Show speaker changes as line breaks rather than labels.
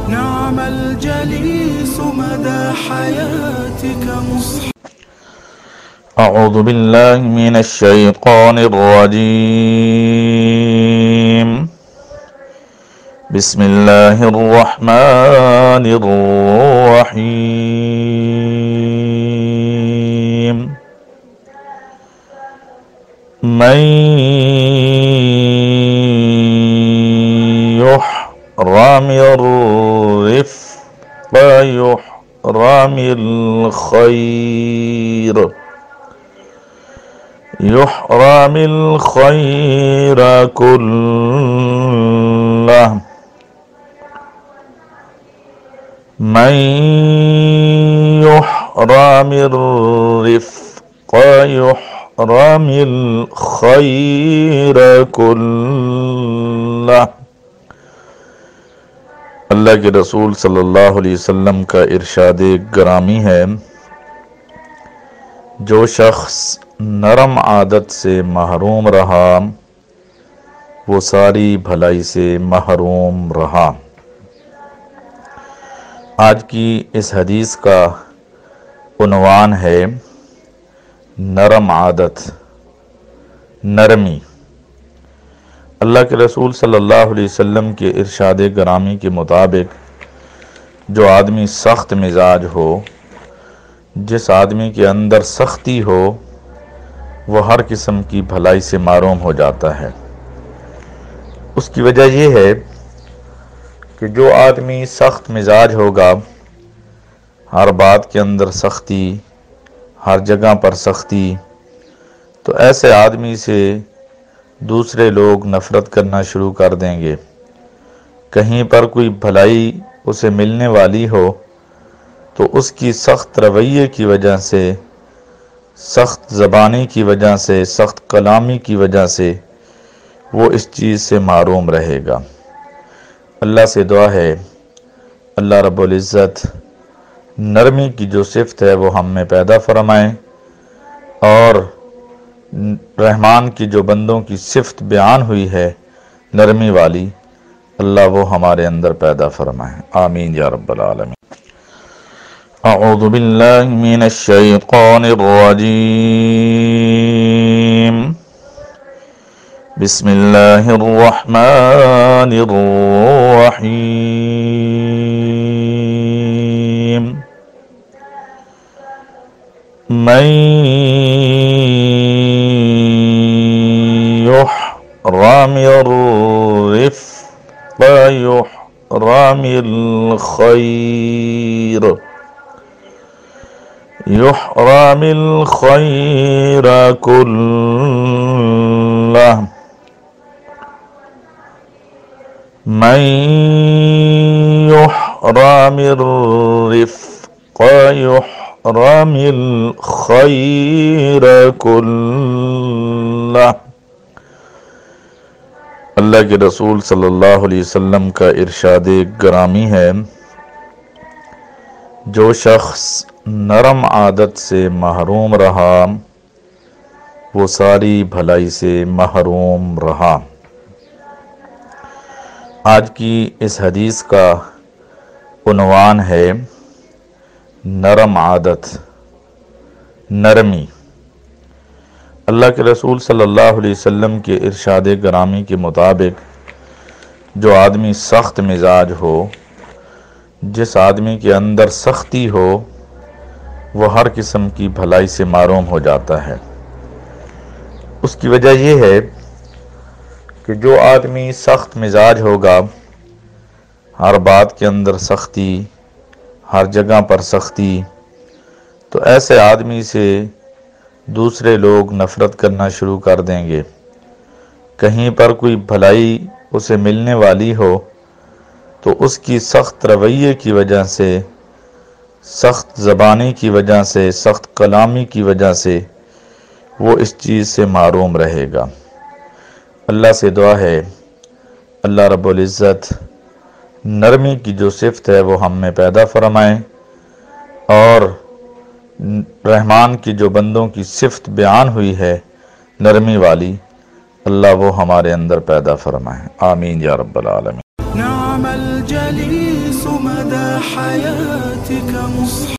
نعم الجليس مدى حياتك مصحب.
أعوذ بالله من الشيطان الرجيم. بسم الله الرحمن الرحيم. من يحرم الرفق يحرم الخير كله. من يحرم الرفق يحرم الخير كله. اللہ کے رسول صلی اللہ علیہ وسلم کا ارشاد گرامی ہے، جو شخص نرم عادت سے محروم رہا وہ ساری بھلائی سے محروم رہا۔ آج کی اس حدیث کا عنوان ہے نرم عادت، نرمی۔ اللہ کے رسول صلی اللہ علیہ وسلم کے ارشاد گرامی کے مطابق جو آدمی سخت مزاج ہو، جس آدمی کے اندر سختی ہو، وہ ہر قسم کی بھلائی سے محروم ہو جاتا ہے۔ اس کی وجہ یہ ہے کہ جو آدمی سخت مزاج ہوگا، ہر بات کے اندر سختی، ہر جگہ پر سختی، تو ایسے آدمی سے دوسرے لوگ نفرت کرنا شروع کر دیں گے۔ کہیں پر کوئی بھلائی اسے ملنے والی ہو تو اس کی سخت رویے کی وجہ سے، سخت زبانی کی وجہ سے، سخت کلامی کی وجہ سے وہ اس چیز سے محروم رہے گا۔ اللہ سے دعا ہے اللہ رب العزت نرمی کی جو صفت ہے وہ ہم میں پیدا فرمائیں، اور رحمان کی جو بندوں کی صفت بیان ہوئی ہے نرمی والی، اللہ وہ ہمارے اندر پیدا فرمائیں۔ آمین یا رب العالمین۔ اعوذ باللہ من الشیطان الرجیم۔ بسم اللہ الرحمن الرحیم۔ من يحرم الرفق يحرم الخير كله. من يحرم الرفق يحرم الخير كله. اللہ کے رسول صلی اللہ علیہ وسلم کا ارشاد گرامی ہے، جو شخص نرم عادت سے محروم رہا وہ ساری بھلائی سے محروم رہا۔ آج کی اس حدیث کا عنوان ہے نرم عادت، نرمی۔ اللہ کے رسول صلی اللہ علیہ وسلم کے ارشاد گرامی کے مطابق جو آدمی سخت مزاج ہو، جس آدمی کے اندر سختی ہو، وہ ہر قسم کی بھلائی سے محروم ہو جاتا ہے۔ اس کی وجہ یہ ہے کہ جو آدمی سخت مزاج ہوگا، ہر بات کے اندر سختی، ہر جگہ پر سختی، تو ایسے آدمی سے دوسرے لوگ نفرت کرنا شروع کر دیں گے۔ کہیں پر کوئی بھلائی اسے ملنے والی ہو تو اس کی سخت رویے کی وجہ سے، سخت زبانی کی وجہ سے، سخت کلامی کی وجہ سے وہ اس چیز سے محروم رہے گا۔ اللہ سے دعا ہے اللہ رب العزت نرمی کی جو صفت ہے وہ ہم میں پیدا فرمائیں، اور رحمان کی جو بندوں کی صفت بیان ہوئی ہے نرمی والی، اللہ وہ ہمارے اندر پیدا فرمائے۔ آمین یا رب العالمین۔
نعم الجليس مدى حياتك مصحف